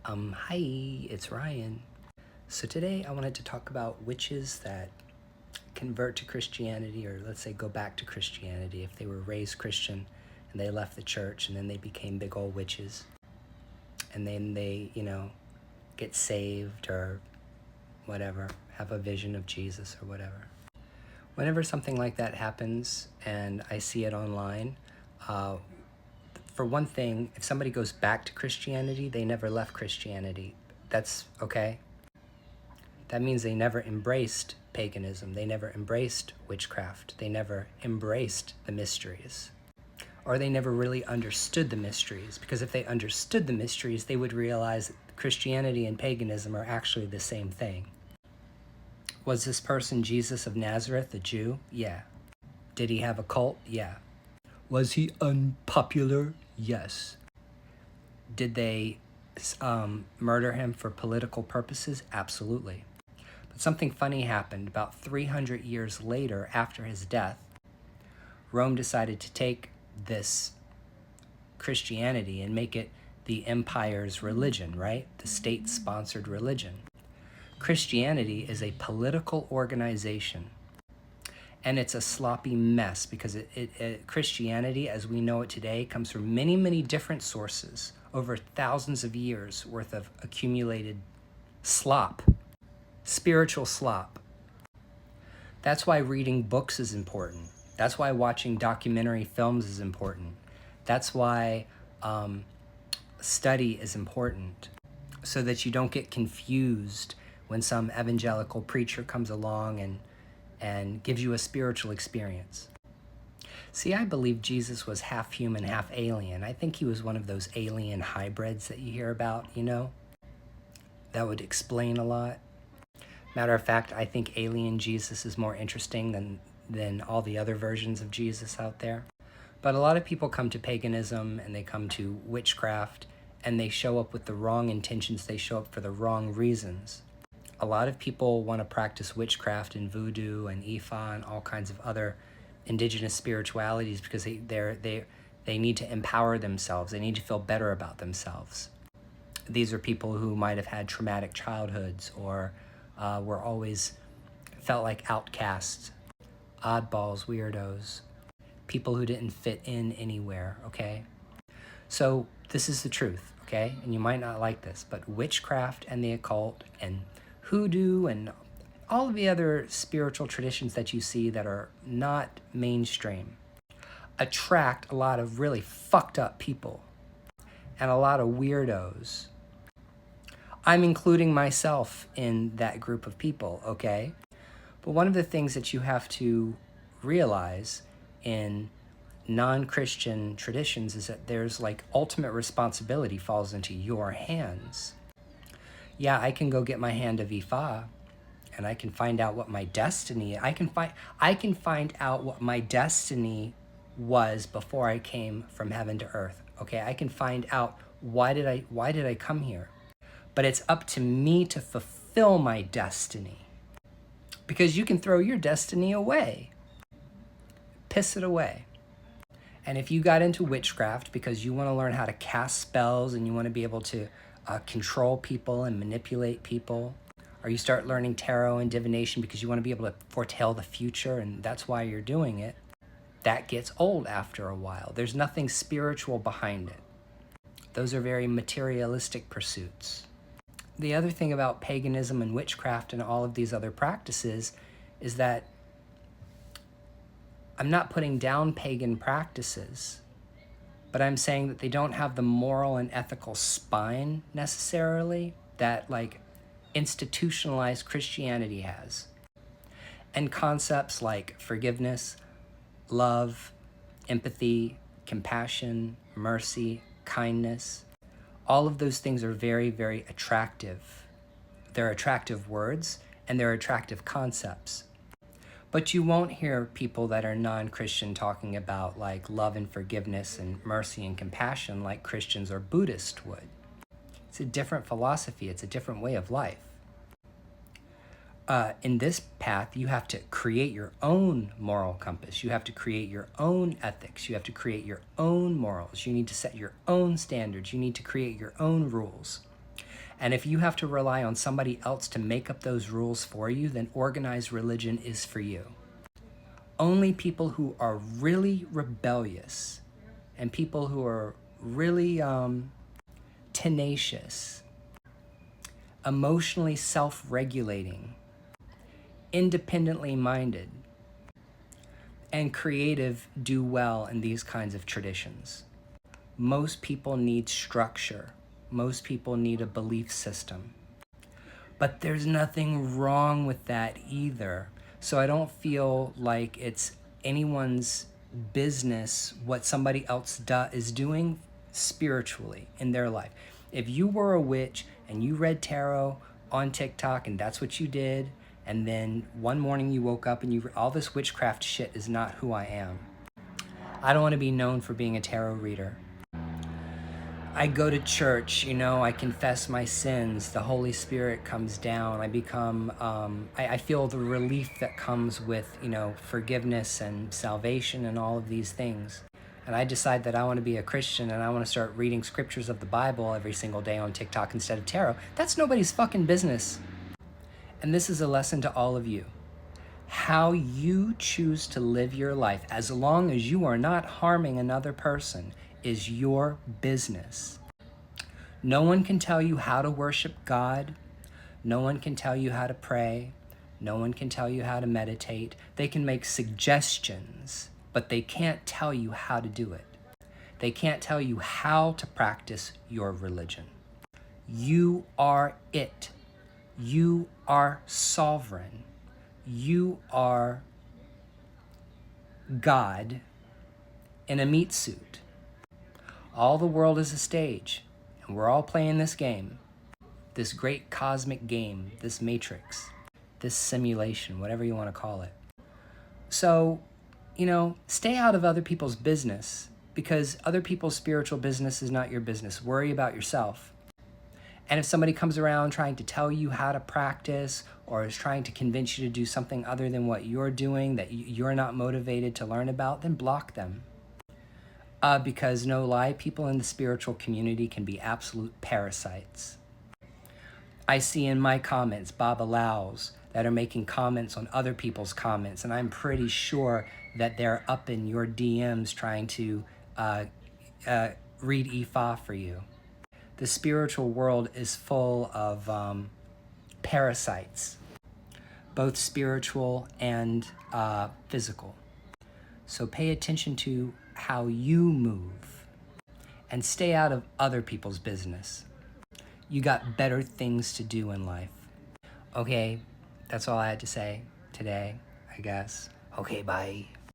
Hi, it's Ryan. So today I wanted to talk about witches that convert to Christianity, or let's say go back to Christianity if they were raised Christian and they left the church and then they became big old witches. And then they, get saved or whatever, have a vision of Jesus or whatever. Whenever something like that happens and I see it online, for one thing, if somebody goes back to Christianity, they never left Christianity. That's okay. That means they never embraced paganism. They never embraced witchcraft. They never embraced the mysteries. Or they never really understood the mysteries. Because if they understood the mysteries, they would realize that Christianity and paganism are actually the same thing. Was this person Jesus of Nazareth a Jew? Yeah. Did he have a cult? Yeah. Was he unpopular? Yes. Did they murder him for political purposes? Absolutely. But something funny happened. About 300 years later, after his death, Rome decided to take this Christianity and make it the empire's religion, right? The state-sponsored religion. Christianity is a political organization. And it's a sloppy mess because Christianity, as we know it today, comes from many, many different sources over thousands of years worth of accumulated slop, spiritual slop. That's why reading books is important. That's why watching documentary films is important. That's why study is important, so that you don't get confused when some evangelical preacher comes along and gives you a spiritual experience. See, I believe Jesus was half human, half alien. I think he was one of those alien hybrids that you hear about, That would explain a lot. Matter of fact, I think alien Jesus is more interesting than all the other versions of Jesus out there. But a lot of people come to paganism and they come to witchcraft and they show up with the wrong intentions. They show up for the wrong reasons. A lot of people want to practice witchcraft and voodoo and Ifa and all kinds of other indigenous spiritualities because they need to empower themselves. They need to feel better about themselves. These are people who might have had traumatic childhoods or were always felt like outcasts, oddballs, weirdos, people who didn't fit in anywhere, okay? So this is the truth, okay? And you might not like this, but witchcraft and the occult and hoodoo and all of the other spiritual traditions that you see that are not mainstream attract a lot of really fucked up people and a lot of weirdos. I'm including myself in that group of people, okay? But one of the things that you have to realize in non-Christian traditions is that there's ultimate responsibility falls into your hands. Yeah, I can go get my hand of Ifa and I can find out what my destiny, I can find out what my destiny was before I came from heaven to earth. Okay, I can find out why did I come here? But it's up to me to fulfill my destiny. Because you can throw your destiny away. Piss it away. And if you got into witchcraft because you want to learn how to cast spells and you want to be able to control people and manipulate people, or you start learning tarot and divination because you want to be able to foretell the future and that's why you're doing it, that gets old after a while. There's nothing spiritual behind it. Those are very materialistic pursuits. The other thing about paganism and witchcraft and all of these other practices is that I'm not putting down pagan practices, but I'm saying that they don't have the moral and ethical spine necessarily that institutionalized Christianity has. And concepts like forgiveness, love, empathy, compassion, mercy, kindness, all of those things are very, very attractive. They're attractive words and they're attractive concepts. But you won't hear people that are non-Christian talking about love and forgiveness and mercy and compassion like Christians or Buddhists would. It's a different philosophy. It's a different way of life. In this path, you have to create your own moral compass. You have to create your own ethics. You have to create your own morals. You need to set your own standards. You need to create your own rules. And if you have to rely on somebody else to make up those rules for you, then organized religion is for you. Only people who are really rebellious and people who are really tenacious, emotionally self-regulating, independently minded, and creative do well in these kinds of traditions. Most people need structure. Most people need a belief system. But there's nothing wrong with that either. So I don't feel like it's anyone's business what somebody else is doing spiritually in their life. If you were a witch and you read tarot on TikTok and that's what you did, and then one morning you woke up and all this witchcraft shit is not who I am. I don't want to be known for being a tarot reader. I go to church, I confess my sins, the Holy Spirit comes down, I become, I feel the relief that comes with, forgiveness and salvation and all of these things. And I decide that I want to be a Christian and I want to start reading scriptures of the Bible every single day on TikTok instead of tarot. That's nobody's fucking business. And this is a lesson to all of you. How you choose to live your life, as long as you are not harming another person, is your business. No one can tell you how to worship God. No one can tell you how to pray. No one can tell you how to meditate. They can make suggestions, but they can't tell you how to do it. They can't tell you how to practice your religion. You are it. You are sovereign. You are God in a meat suit. All the world is a stage, and we're all playing this game, this great cosmic game, this matrix, this simulation, whatever you want to call it. So, stay out of other people's business, because other people's spiritual business is not your business. Worry about yourself. And if somebody comes around trying to tell you how to practice or is trying to convince you to do something other than what you're doing that you're not motivated to learn about, then block them. Because no lie, people in the spiritual community can be absolute parasites. I see in my comments Baba Laos that are making comments on other people's comments, and I'm pretty sure that they're up in your DMs trying to read Ifa for you. The spiritual world is full of parasites, both spiritual and physical. So pay attention to how you move and stay out of other people's business. You got better things to do in life. Okay, that's all I had to say today, I guess. Okay, bye.